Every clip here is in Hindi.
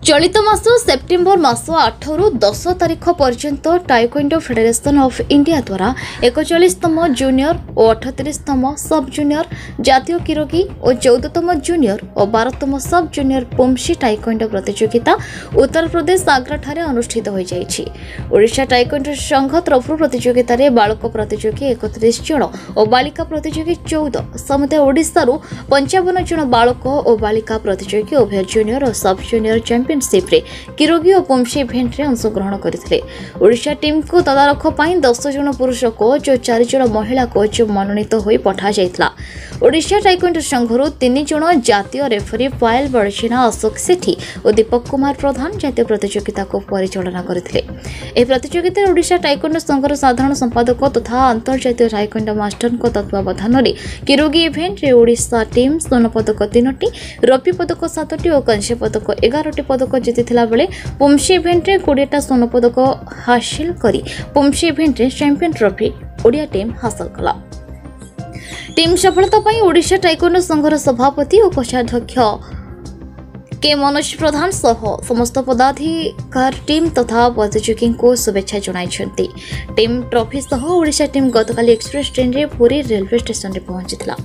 चलित मास सेप्टेम्बर मास 8 रु 10 तारीख पर्यंत टाइक्वांडो फेडरेशन ऑफ इंडिया द्वारा 41तम जूनियर और 38तम सब जूनियर जातीय किरोगी और 14तम जूनियर और 12तम सब जूनियर पुमशी टाइक्वांडो प्रतियोगिता उत्तर प्रदेश आग्रा ठारे अनुष्ठित हो जाइछि। ओडिशा टाइक्वांडो संघ तरफ प्रतियोगिता रे बालक प्रतियोगी 31 जन और बालिका प्रतियोगी 14 समुदाय ओडिशा रु 55 जन बालक और बालिका प्रतियोगी उभय जूनियर और सब जूनियर चैंपियनशिप रे किरोगी और पुमशी इवेंट रे अंशग्रहण करथिले। ओडिशा टीम को तदारख पई 10 जन पुरुष कोच और 4 जन महिला कोच मनोनीत होई पठा जायतला। ओडिशा टाइक्वांडो संघरु 3 जन जातीय रेफरी पायल बड़चिना अशोक सेठी और दीपक कुमार प्रधान जातीय प्रतियोगिता को परिचालना करथिले। ए प्रतियोगिता ओडिशा टाइक्वांडो संघर साधारण संपादक तथा अंतर्जातीय टाइक्वांडो मास्टर को तत्वावधान रे किरोगी इवेंट रे ओडिशा टीम स्वर्ण पदक 3टी, रौप्य पदक 7टी और कांस्य पदक 11टी पदक जीतिथिला बेले पुमशी इवेंट रे 20टा स्वर्ण पदक हासिल करी पुमशी इवेंट रे चैंपियन ट्रॉफी ओडिया टीम हासिल कला। टीम सफलता पई ओडिशा टाइक्वांडो संघर सभापति और कोषाध्यक्ष के मनोज प्रधान सह समस्त पदाधिकारी टीम तथा प्रतियोगी को शुभेच्छा जणाइछन्ति। टीम ट्रॉफी सह ओडिशा टीम गतकाली एक्सप्रेस ट्रेन रे पुरी रेलवे स्टेशन रे पहुंचिथिला।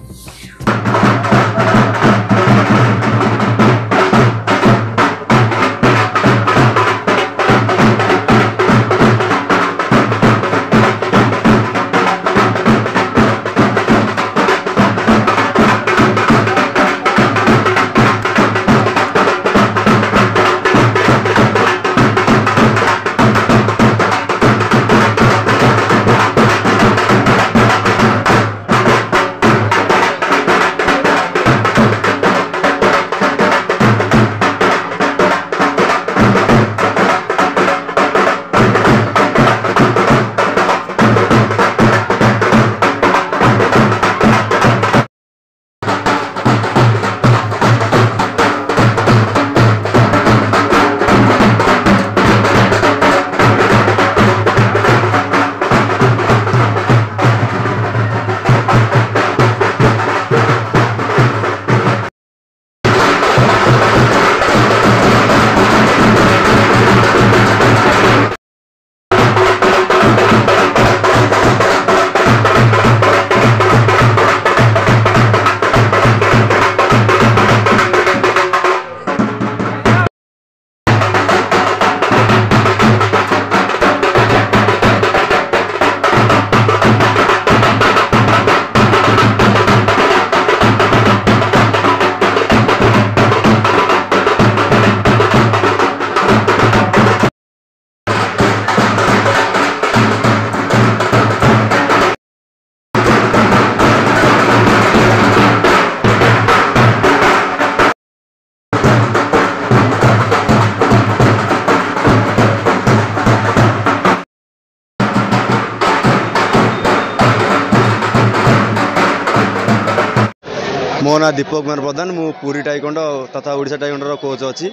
मो ना दीपक कुमार प्रधान मु पूरी टाइक्वांडो तथा ओडिशा टाइक्वांडो कोच अच्छी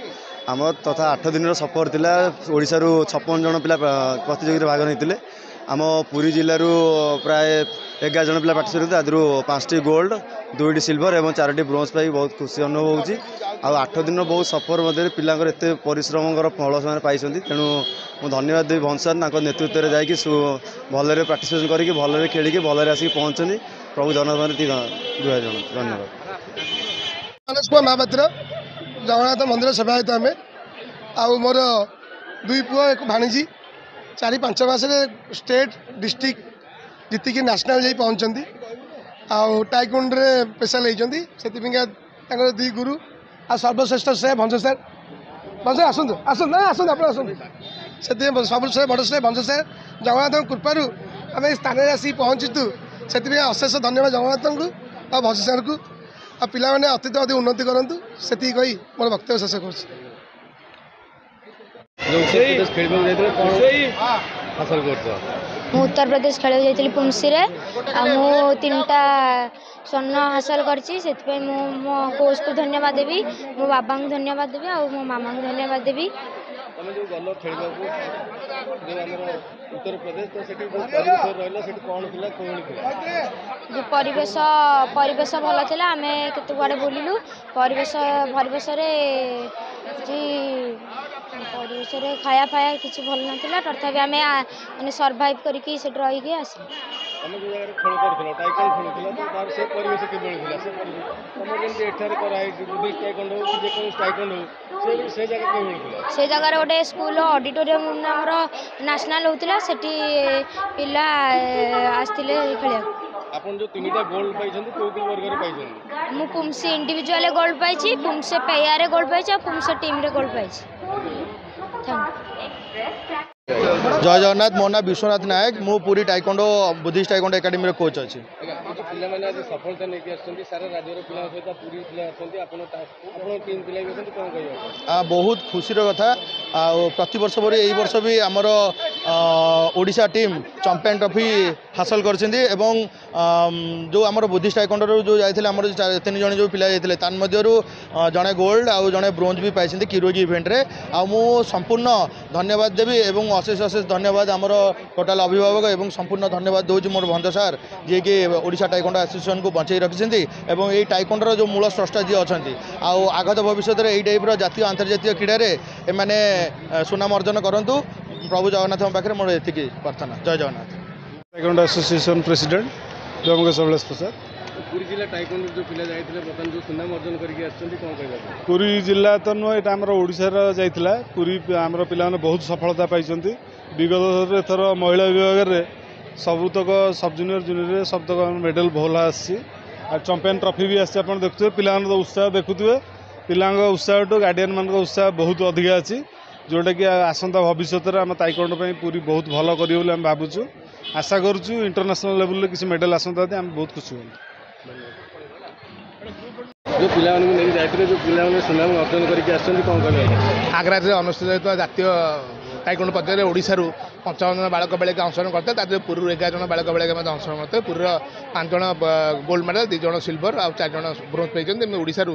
आम तथा 8 दिन सफर थिला ओडिशा रु 56 जन पिला प्रतियोगिता भाग नहीं आम पुरी जिल्ला रु प्राय 11 जन पिला पार्टिसिपेट आदि 5टी गोल्ड 2टी सिल्वर और 4टी ब्रोंज पाई बहुत खुशी अनुभव होउची। 8 दिन बहुत सफर मध्य पिलांकर एते परिश्रम फल से पाई तेणु मु धन्यवाद देवी भंसार नेतृत्व में जाकि भलरे पार्टिसिपेट करके भलरे खेलिके भलरे आसिक पहुँचनी प्रभु जगन्नाथ धन्यवाद। मानस कुमार महापात्र जगन्नाथ मंदिर सेवायत आम आउ मोर 2 पुआ एक भाणीजी 4-5 मास स्टेट डिस्ट्रिक्ट जीतिकी नेशनल जा पहुँचती टाइक्वांडो रे स्पेशल होती से 2 गुरु आ सर्वश्रेष्ठ श्रेय भंज सर आसतु आसतु ना आसतु आप से सब श्रेय बड़ श्रेय भंज सर जगन्नाथ कृपार आम स्थान में आसिक पहुँचु से अशेष धन्यवाद जगन्नाथ को और भंज सर को आ पिला माने अतीत अधिक उन्नति करूँ से कही मोर वक्तव्य शेष कर उत्तर प्रदेश खेल जाइली पुमसी रे मु 3टा स्वर्ण हासिल कर मो कोच को धन्यवाद देवी मो बाबा को धन्यवाद देवी और मो मामा को धन्यवाद देवी। उत्तर प्रदेश तो सेठी परिवेश रहला सेठी कोन थिला कोन थिला जो परिवेश भल थिला आमे केते गुआडे बोलिलु परिवेश रे जी परिवेश रे खाया फाया किछि भल नथिला तथापि आमे माने सर्वाइव करके सेठ रही के आसी हम जो जगह खेल करथिला टाइकन खेलथिला तो तार से परिवेश के बोलिथिला से परिवेश हमर जेंति एठार कराई बुद्धिस्ट टाइकन हो कि जे कोन टाइकन हो से जगह के बोलिथिला से जगह रे गोटे स्कूल ऑडिटोरियम हमर नेशनल होतिला सेठी पिला आस्थिले खेलिया आपण जो तीनटा गोल्ड पाइछन को वर्ग रे पाइछन मु पुमसे इंडिविजुअल गोल्ड पाइछि पुमसे पेया रे गोल्ड पाइछि पुमसे टीम रे गोल्ड पाइछि जय जगन्नाथ मो ना विश्वनाथ नायक मु पूरी टाइकोंडो बुद्धिस्ट टाइकोंडो एकेडमी रे कोच अछि पिला माने आज सफलता नेकी आछंती सारा राज्य रो पिला सहित पूरी पिला आछंती आपण टीम पिला भी आछंती कोन कहयो बहुत खुशी रो कथा आ प्रति वर्ष भरी एई वर्ष भी हमर ओडिशा टीम चैंपियन ट्रॉफी हासिल करछंती एवं जो हमर बुद्धिस्ट टाइकोंडो रो जो जायथिले हमर तीन जण जो पिला जायथिले तान मध्यरु जणे गोल्ड आ जणे ब्रोंज भी पाइछंती किरोगी इवेंट रे आ मु संपूर्ण धन्यवाद देबी एवं अशेष अशेष धन्यवाद आमर टोटाल अभिभावक एवं संपूर्ण धन्यवाद दूसरी मोर भंज सार जी कि ओडिशा टाइकोंडो एसोसिएशन को बचाई रखिछंती एवं एई टाइकोंडोर जो मूल स्रष्टा जी अछंती आ आगत भविष्य रे एई टाइप रो जातीय अंतर्जातीय क्रीडा रे एमाने सुनाम अर्जन करंतु प्रभु जगन्नाथ पाखे मोर एतिकी प्रार्थना जय जगन्नाथ टाइकोंडो एसोसिएशन प्रेसिडेंट जमगे सबलेश प्रसाद पुरी जिला टाइकोंडो जो पिला जायथिले बतन जो सुनाम अर्जन करके आछंती कोन कहबा पुरी जिला तो नुह एटा हमर ओडिसा रा जायथिला पुरी हमर पिला माने बहुत सफलता पाइछंती विगत रे थर महिला विभाग रे सबुतक सब जूनियर जूनियर सबतक मेडल भल आसी आ चैंपियन ट्रॉफी भी आसी आपण देखुथे पिला उत्साह देखुथे पिला उत्साह टू गार्डियन मान उत्साह बहुत अधिक अच्छी जोटा कि आसंता भविष्य में आम ताइकोंडो बहुत बहुत भल कर भावुँ आशा करुँ इंटरनेशनल लेवल में किसी मेडल आसंता आम बहुत खुशी हूँ जो पिला जो पिला सुनाम अर्जन करके आग्रा अनुष्ठित जातीय टाइकोंडो पद्धति ओडिशारू 55 जन बालक बालिका अंशग्रहण करते हैं पूर्व 11 जन बालक बालिका अंशग्रहण करते पूर्व 5 जन गोल्ड मेडल 2 जन सिल्वर और 4 जन ब्रोंज पाई ओडिशारू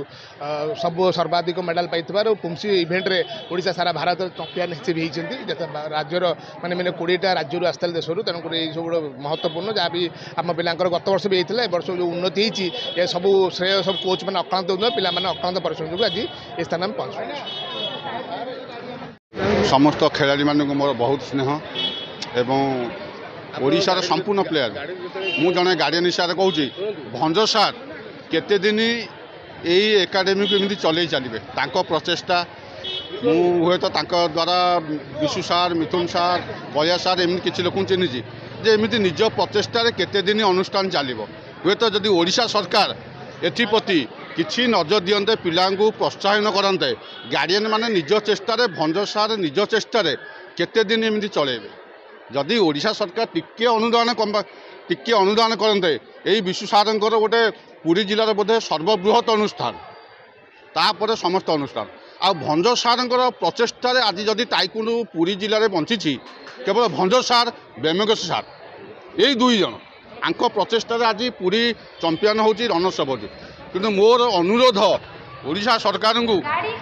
सब सर्वाधिक मेडल पाई पुमसी इवेंट रे ओडिशा सारा भारत चैंपियन भी होती राज्यर माने मैंने 20टा राज्य आसता देश तेणुक सब महत्वपूर्ण जहाँ भी आम पिला गत वर्ष भी होता है वर्ष जो उन्नति होती सब श्रेय सब कोच मैंने अक्लांत होता पिला अक्लांत परिश्रम जो आज ये स्थान में पहुँच समस्त खेलाड़ी मानक मोर बहुत स्नेह एवं ओडिशार संपूर्ण प्लेयर मु जड़े गार्डियन हिसाब से कहूँ भंज सार केते दिन यही एकाडेमी को एमती चल चलिए प्रचेषा मुझे तो द्वारा विशु सार मिथुन सार बलिया सार एमती किसी लोक चिन्हिची जे एमती निज प्रचेषा केते दिन अनुष्ठान चलो हे तो जदि ओडिशा सरकार एप्रति किसी नजर दियंते पिला प्रोत्साहन करते गार्डियन माने निज चेष्टा भंज सार निज चेष्टा केते दिन एमती चलेबे जदि ओडिशा सरकार टिके अनुदान करते यही विशु सार गोटे पुरी जिलार बोधे सर्वबृहत अनुष्ठान तापर समस्त अनुष्ठान आ भंज सार प्रचेषा आज जदि टाइकोंडो पुरी जिले में बंची केवल भंज सार बेमेगस सार यही 2 जन आंक प्रचेषा आज पुरी चैंपियन होची रनर्स अप होची किंतु मोर अनुरोध ओडिशा सरकार को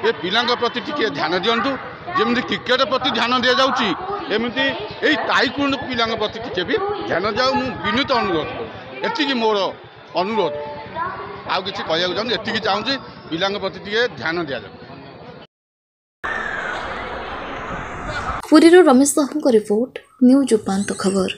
ये पिला प्रति टिके ध्यान दिंतु जमी क्रिकेट प्रति ध्यान दि जाऊँगी एमती यही टाइकोंडो पिला प्रति टिके भी ध्यान जाऊ मु विनीत अनुरोध एति मोर अनुरोध आउ किसी कहूँ चाहूँ एति चाहूँगी पिला प्रति टिके ध्यान दि जाऊ। पुरी रमेश साहू रिपोर्ट न्यूज उपांत खबर।